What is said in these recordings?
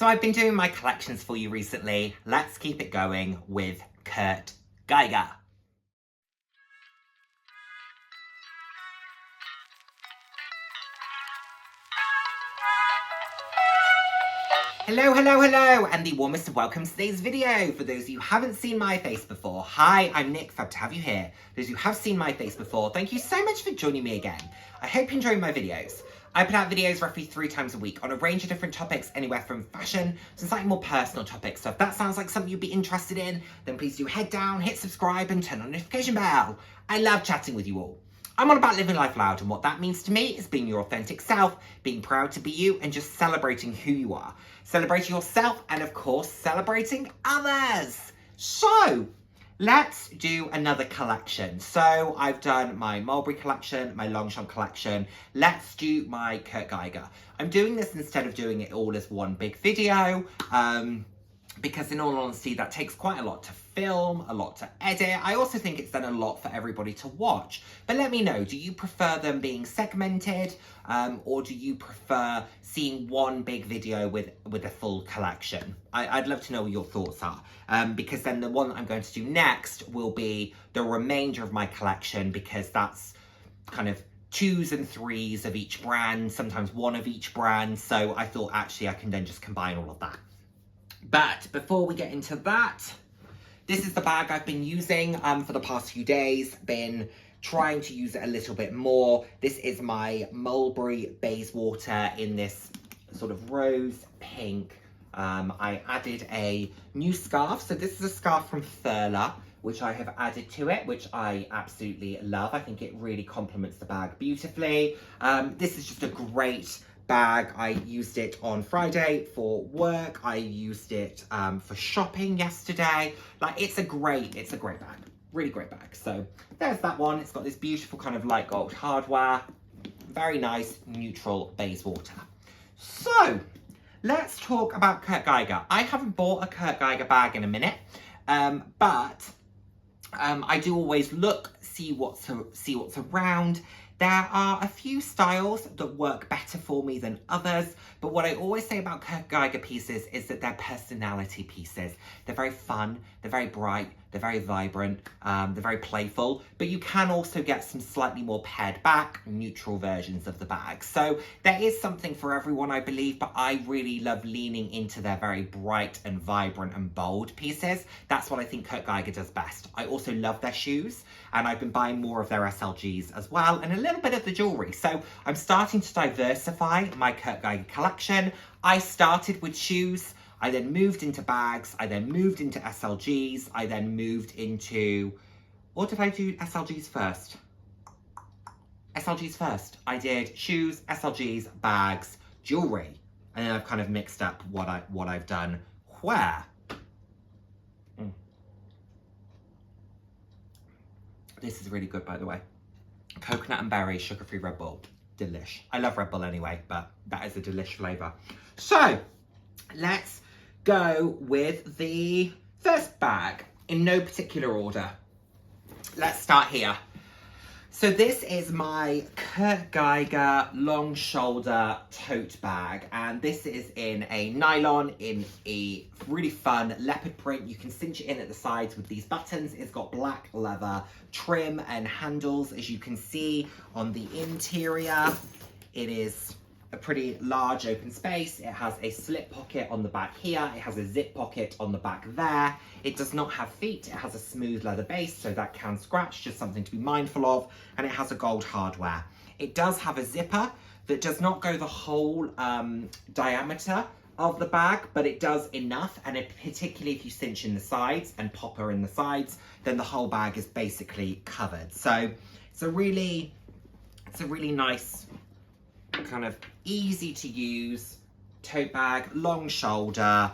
So I've been doing my collections for you recently. Let's keep it going with Kurt Geiger. Hello, and the warmest of welcome to today's video. For those of you who haven't seen my face before, hi, I'm Nick, fab to have you here. Those who have seen my face before, thank you so much for joining me again. I hope you're enjoying my videos. I put out videos roughly 3 times a week on a range of different topics, anywhere from fashion to slightly more personal topics. So if that sounds like something you'd be interested in, then please do head down, hit subscribe and turn on the notification bell. I love chatting with you all. I'm all about living life loud, and what that means to me is being your authentic self, being proud to be you, and just celebrating who you are. Celebrating yourself, and of course, celebrating others. So, let's do another collection. So, I've done my Mulberry collection, my Longchamp collection. Let's do my Kurt Geiger. I'm doing this instead of doing it all as one big video, because in all honesty, that takes quite a lot to film, a lot to edit. I also think it's then a lot for everybody to watch. But let me know, do you prefer them being segmented, or do you prefer seeing one big video with a full collection? I'd love to know what your thoughts are, because then the one that I'm going to do next will be the remainder of my collection, because that's kind of 2s and 3s of each brand, sometimes 1 of each brand. So I thought actually I can then just combine all of that. But before we get into that, this is the bag I've been using for the past few days. Been trying to use it a little bit more. This is my Mulberry Bayswater in this sort of rose pink. I added a new scarf. So this is a scarf from Furla, which I have added to it, which I absolutely love. I think it really complements the bag beautifully. This is just a great bag. I used it on Friday for work. I used it for shopping yesterday. Like, it's a great bag. Really great bag. So there's that one. It's got this beautiful kind of light gold hardware. Very nice, neutral Bayswater. So let's talk about Kurt Geiger. I haven't bought a Kurt Geiger bag in a minute, but I do always look, see what's around. There are a few styles that work better for me than others, but what I always say about Kurt Geiger pieces is that they're personality pieces. They're very fun, they're very bright, they're very vibrant, they're very playful, but you can also get some slightly more pared back, neutral versions of the bag. So there is something for everyone, I believe, but I really love leaning into their very bright and vibrant and bold pieces. That's what I think Kurt Geiger does best. I also love their shoes, and I've been buying more of their SLGs as well, and a little bit of the jewelry. So I'm starting to diversify my Kurt Geiger collection. I started with shoes, I then moved into bags, I then moved into SLGs, I then moved into, or did I do SLGs first? SLGs first. I did shoes, SLGs, bags, jewelry, and then I've kind of mixed up what I've done where. This is really good, by the way. Coconut and berry, sugar-free Red Bull. Delish. I love Red Bull anyway, but that is a delish flavour. So, let's go with the first bag in no particular order. Let's start here. So this is my Kurt Geiger long shoulder tote bag, and this is in a nylon in a really fun leopard print. You can cinch it in at the sides with these buttons. It's got black leather trim and handles, as you can see on the interior. It is a pretty large open space. It has a slip pocket on the back here. It has a zip pocket on the back there. It does not have feet. It has a smooth leather base, so that can scratch, just something to be mindful of. And it has a gold hardware. It does have a zipper that does not go the whole diameter of the bag, but it does enough. And particularly if you cinch in the sides and pop her in the sides, then the whole bag is basically covered. So it's a really nice, kind of easy to use tote bag, long shoulder.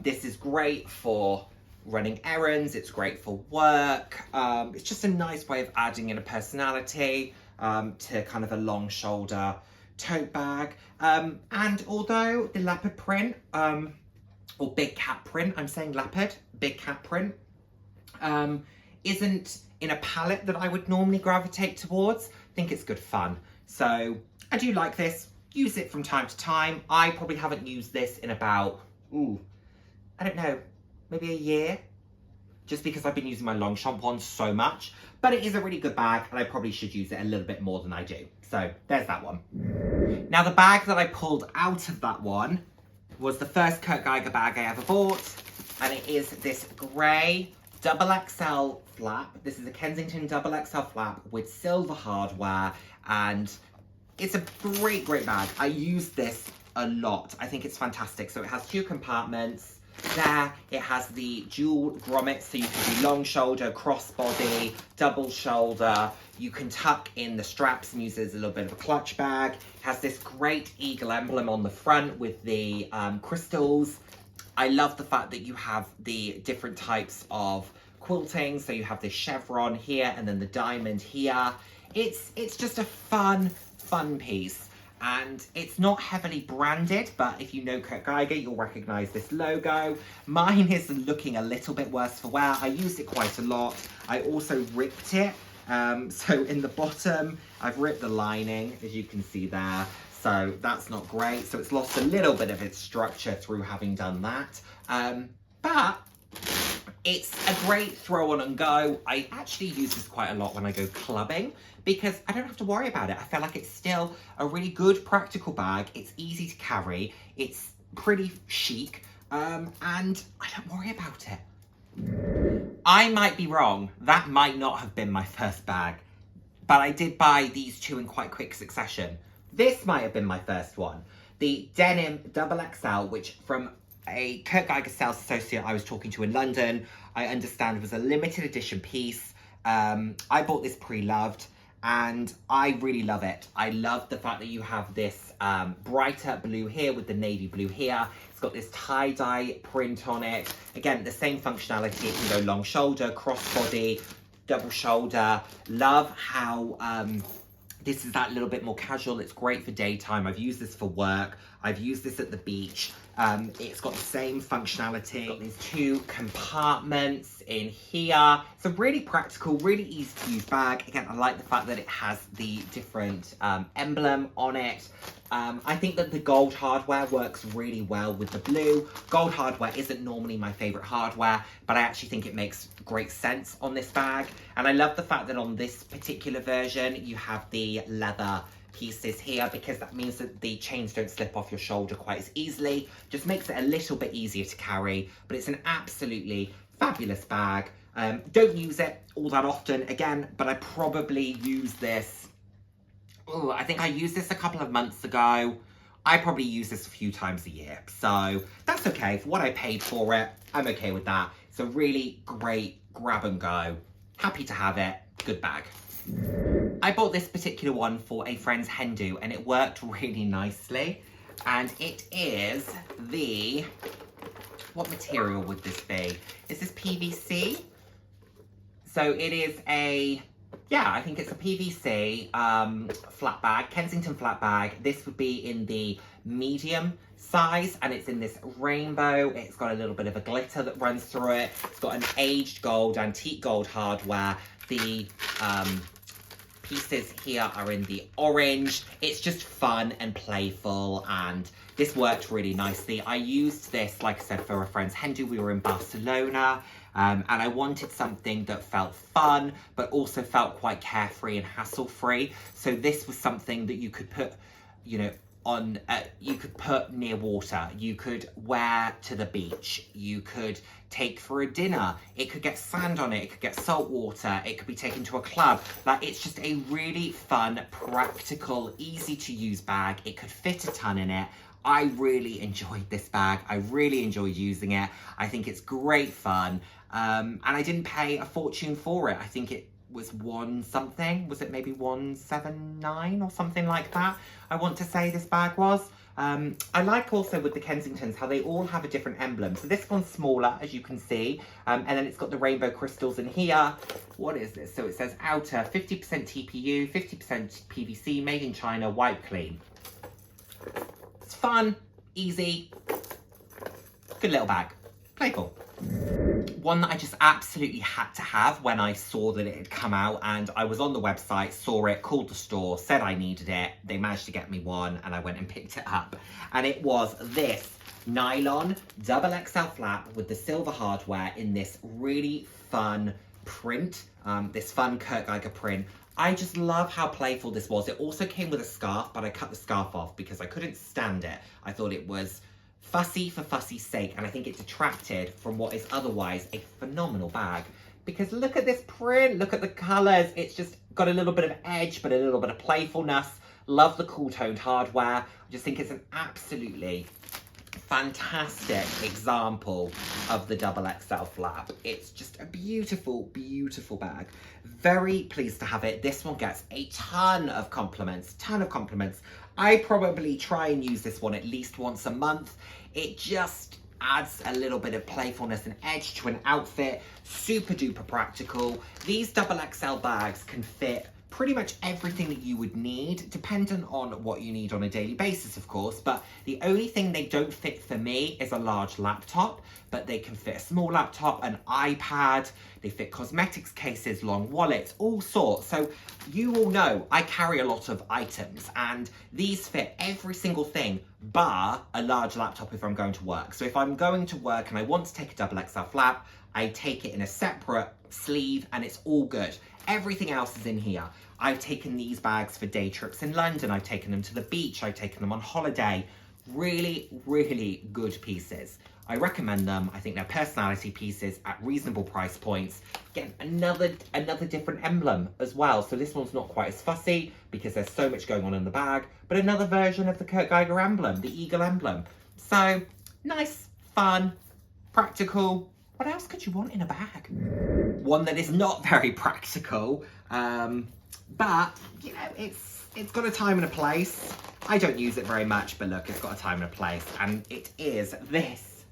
This is great for running errands. It's great for work. It's just a nice way of adding in a personality to kind of a long shoulder tote bag. And although the leopard print, or big cat print, I'm saying leopard, big cat print, isn't in a palette that I would normally gravitate towards, I think it's good fun. So I do like this, use it from time to time. I probably haven't used this in about I don't know, maybe a year, just because I've been using my Longchamp one so much. But it is a really good bag, and I probably should use it a little bit more than I do. So there's that one. Now the bag that I pulled out of that one was the first Kurt Geiger bag I ever bought, and it is this grey Double XL flap. This is a Kensington Double XL flap with silver hardware, and it's a great bag. I use this a lot. I think it's fantastic. So it has 2 compartments. There, it has the dual grommets, so you can do long shoulder, crossbody, double shoulder. You can tuck in the straps and use it as a little bit of a clutch bag. It has this great eagle emblem on the front with the crystals. I love the fact that you have the different types of quilting. So you have this chevron here and then the diamond here. It's just a fun piece. And it's not heavily branded, but if you know Kurt Geiger, you'll recognize this logo. Mine is looking a little bit worse for wear. I used it quite a lot. I also ripped it. So in the bottom, I've ripped the lining, as you can see there. So that's not great. So it's lost a little bit of its structure through having done that. But it's a great throw on and go. I actually use this quite a lot when I go clubbing because I don't have to worry about it. I feel like it's still a really good practical bag. It's easy to carry. It's pretty chic. And I don't worry about it. I might be wrong. That might not have been my first bag, but I did buy these 2 in quite quick succession. This might have been my first one. The Denim Du XL, which from a Kurt Geiger sales associate I was talking to in London, I understand was a limited edition piece. I bought this pre-loved and I really love it. I love the fact that you have this brighter blue here with the navy blue here. It's got this tie-dye print on it. Again, the same functionality. It can go long shoulder, crossbody, double shoulder. Love how this is that little bit more casual. It's great for daytime. I've used this for work. I've used this at the beach. It's got the same functionality. It's got these 2 compartments in here. It's a really practical, really easy to use bag. Again, I like the fact that it has the different emblem on it. I think that the gold hardware works really well with the blue. Gold hardware isn't normally my favorite hardware, but I actually think it makes great sense on this bag. And I love the fact that on this particular version, you have the leather pieces here because that means that the chains don't slip off your shoulder quite as easily. Just makes it a little bit easier to carry, but it's an absolutely fabulous bag. Don't use it all that often again, but I probably use this. Oh, I think I used this a couple of months ago. I probably use this a few times a year, so that's okay. For what I paid for it, I'm okay with that. It's a really great grab and go. Happy to have it. Good bag. I bought this particular one for a friend's hen do and it worked really nicely. And it is the, what material would this be? Is this PVC? So it is a, yeah, I think it's a PVC flat bag, Kensington Flap bag. This would be in the medium size and it's in this rainbow. It's got a little bit of a glitter that runs through it. It's got an aged gold, antique gold hardware. The pieces here are in the orange. It's just fun and playful and this worked really nicely. I used this, like I said, for a friend's hen do. We were in Barcelona and I wanted something that felt fun but also felt quite carefree and hassle-free. So this was something that you could put, you know, on, you could put near water, you could wear to the beach, you could take for a dinner, it could get sand on it, it could get salt water, it could be taken to a club. Like, it's just a really fun, practical, easy to use bag. It could fit a ton in it. I really enjoyed this bag. I really enjoyed using it. I think it's great fun. And I didn't pay a fortune for it. I think it was one something. Was it maybe 179 or something like that? I want to say this bag was. I like also with the Kensingtons how they all have a different emblem. So this one's smaller, as you can see, and then it's got the rainbow crystals in here. What is this? So it says outer 50% TPU, 50% PVC, made in China, wipe clean. It's fun, easy, good little bag, playful. One that I just absolutely had to have when I saw that it had come out, and I was on the website, saw it, called the store, said I needed it. They managed to get me one and I went and picked it up. And it was this nylon double XL flap with the silver hardware in this really fun print, this fun Kurt Geiger print. I just love how playful this was. It also came with a scarf, but I cut the scarf off because I couldn't stand it. I thought it was fussy for fussy's sake, and I think it detracted from what is otherwise a phenomenal bag. Because look at this print, look at the colours. It's just got a little bit of edge, but a little bit of playfulness. Love the cool toned hardware. I just think it's an absolutely fantastic example of the double XL flap. It's just a beautiful, beautiful bag. Very pleased to have it. This one gets a ton of compliments, I probably try and use this one at least once a month. It just adds a little bit of playfulness and edge to an outfit. Super duper practical. These double XL bags can fit pretty much everything that you would need, dependent on what you need on a daily basis, of course. But the only thing they don't fit for me is a large laptop, but they can fit a small laptop, an iPad, they fit cosmetics cases, long wallets, all sorts. So you all know I carry a lot of items, and these fit every single thing bar a large laptop if I'm going to work. So if I'm going to work and I want to take a double XL flap, I take it in a separate sleeve and it's all good. Everything else is in here. I've taken these bags for day trips in London. I've taken them to the beach. I've taken them on holiday. Really, really good pieces. I recommend them. I think they're personality pieces at reasonable price points. Get another different emblem as well. So this one's not quite as fussy because there's so much going on in the bag, but another version of the Kurt Geiger emblem, the eagle emblem. So nice, fun, practical. What else could you want in a bag? One that is not very practical, but you know, it's got a time and a place. I don't use it very much, but look, it's got a time and a place, and it is this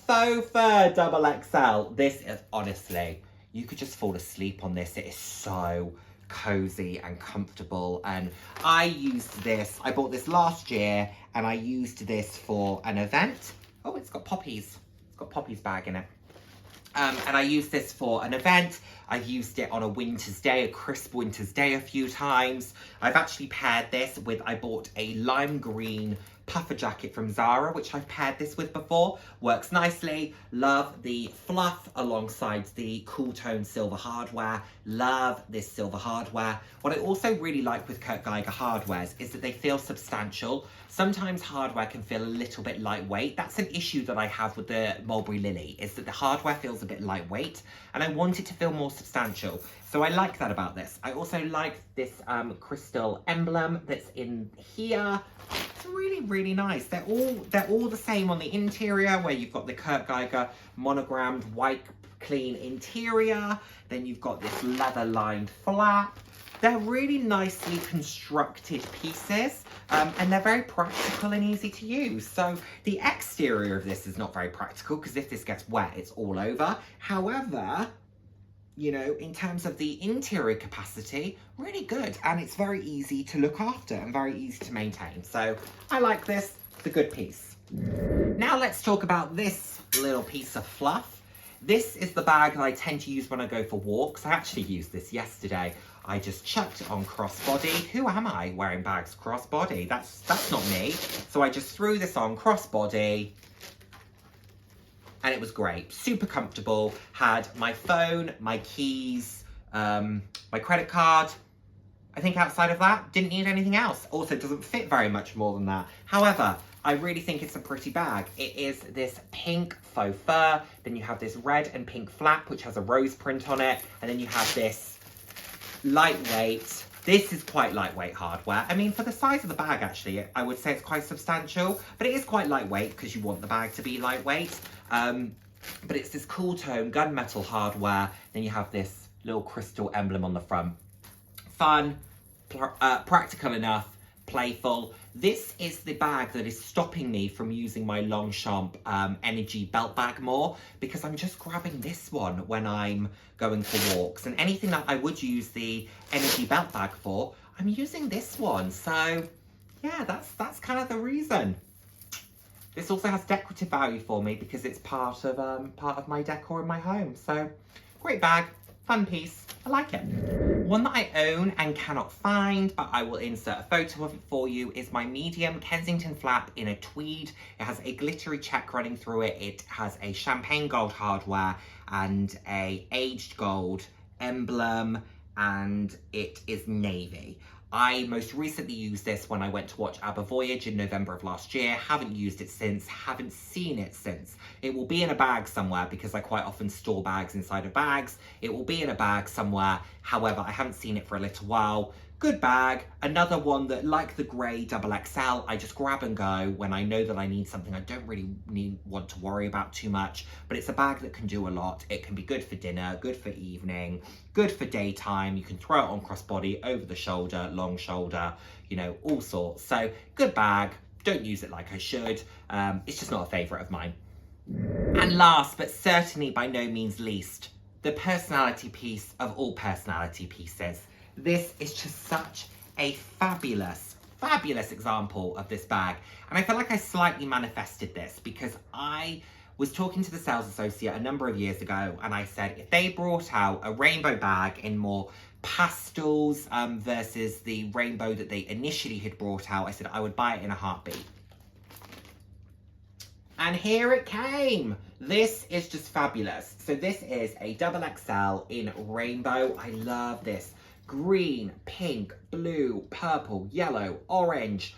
Faux Fur Double XL. This is, honestly, you could just fall asleep on this. It is so cozy and comfortable, and I used this, I bought this last year, and I used this for an event. Oh, it's got poppies. It's got poppies bag in it. And I used this for an event. I've used it on a winter's day, a crisp winter's day a few times. I've actually paired this with, I bought a lime green puffer jacket from Zara, which I've paired this with before. Works nicely. Love the fluff alongside the cool tone silver hardware. Love this silver hardware. What I also really like with Kurt Geiger hardwares is that they feel substantial. Sometimes hardware can feel a little bit lightweight. That's an issue that I have with the Mulberry Lily, is that the hardware feels a bit lightweight, and I want it to feel more substantial. So I like that about this. I also like this crystal emblem that's in here. It's really, really nice. They're all the same on the interior, where you've got the Kurt Geiger monogrammed white clean interior. Then you've got this leather lined flap. They're really nicely constructed pieces, and they're very practical and easy to use. So the exterior of this is not very practical, because if this gets wet, it's all over. However, you know, in terms of the interior capacity, really good. And it's very easy to look after and very easy to maintain. So I like this. It's a good piece. Now let's talk about this little piece of fluff. This is the bag that I tend to use when I go for walks. I actually used this yesterday. I just chucked it on crossbody. Who am I wearing bags crossbody? That's not me. So I just threw this on crossbody, and it was great. Super comfortable. Had my phone, my keys, my credit card. I think outside of that, didn't need anything else. Also, it doesn't fit very much more than that. However, I really think it's a pretty bag. It is this pink faux fur. Then you have this red and pink flap, which has a rose print on it. And then you have this lightweight. This is quite lightweight hardware. I mean, for the size of the bag, actually, I would say it's quite substantial, but it is quite lightweight because you want the bag to be lightweight. But it's this cool tone gunmetal hardware. Then you have this little crystal emblem on the front. Fun, practical enough, playful. This is the bag that is stopping me from using my Longchamp Energy belt bag more, because I'm just grabbing this one when I'm going for walks. And anything that I would use the Energy belt bag for, I'm using this one. So yeah, that's kind of the reason. This also has decorative value for me because it's part of my decor in my home. So great bag, Fun piece. I like it. One that I own and cannot find, but I will insert a photo of it for you, is my medium Kensington Flap in a tweed. It has a glittery check running through it. It has a champagne gold hardware and a aged gold emblem, and it is navy. I most recently used this when I went to watch ABBA Voyage in November of last year. Haven't used it since, haven't seen it since. It will be in a bag somewhere because I quite often store bags inside of bags. It will be in a bag somewhere. However, I haven't seen it for a little while. Good bag. Another one that, like the grey Double XL, I just grab and go when I know that I need something I don't really want to worry about too much. But it's a bag that can do a lot. It can be good for dinner, good for evening, good for daytime. You can throw it on crossbody, over the shoulder, long shoulder, you know, all sorts. So good bag. Don't use it like I should. It's just not a favourite of mine. And last, but certainly by no means least, the personality piece of all personality pieces. This is just such a fabulous, fabulous example of this bag. And I feel like I slightly manifested this because I was talking to the sales associate a number of years ago, and I said if they brought out a rainbow bag in more pastels versus the rainbow that they initially had brought out, I said I would buy it in a heartbeat. And here it came. This is just fabulous. So this is a Double XL in rainbow. I love this. Green, pink, blue, purple, yellow, orange.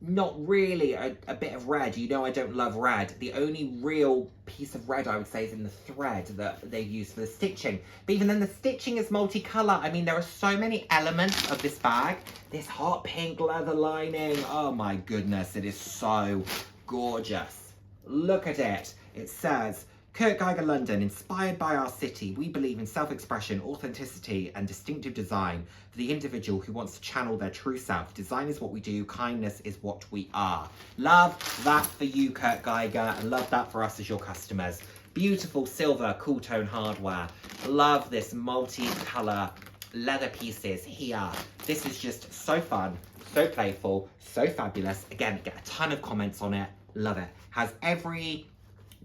Not really a bit of red. You know I don't love red. The only real piece of red I would say is in the thread that they use for the stitching. But even then the stitching is multicolour. I mean, there are so many elements of this bag. This hot pink leather lining. Oh my goodness, it is so gorgeous. Look at it. It says, Kurt Geiger London, inspired by our city, we believe in self-expression, authenticity and distinctive design for the individual who wants to channel their true self. Design is what we do, kindness is what we are. Love that for you, Kurt Geiger, and love that for us as your customers. Beautiful silver, cool tone hardware. Love this multi-colour leather pieces here. This is just so fun, so playful, so fabulous. Again, get a ton of comments on it. Love it. Has every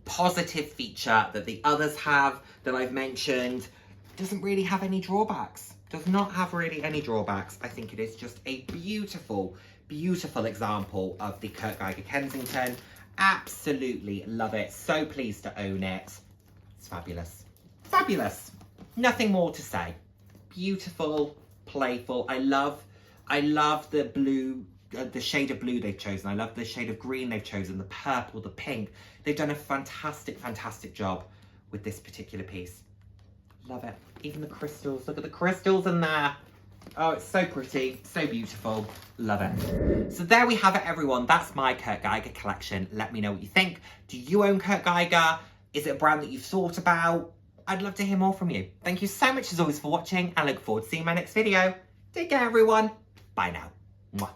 positive feature that the others have that I've mentioned. Doesn't really have any drawbacks. Does not have really any drawbacks. I think it is just a beautiful, beautiful example of the Kurt Geiger Kensington. Absolutely love it. So pleased to own it. It's fabulous. Fabulous. Nothing more to say. Beautiful, playful. I love the blue, the shade of blue they've chosen. I love the shade of green they've chosen, the purple, the pink. They've done a fantastic, fantastic job with this particular piece. Love it. Even the crystals. Look at the crystals in there. Oh, it's so pretty, so beautiful. Love it. So there we have it, everyone. That's my Kurt Geiger collection. Let me know what you think. Do you own Kurt Geiger? Is it a brand that you've thought about? I'd love to hear more from you. Thank you so much as always for watching. I look forward to seeing my next video. Take care, everyone. Bye now. Mwah.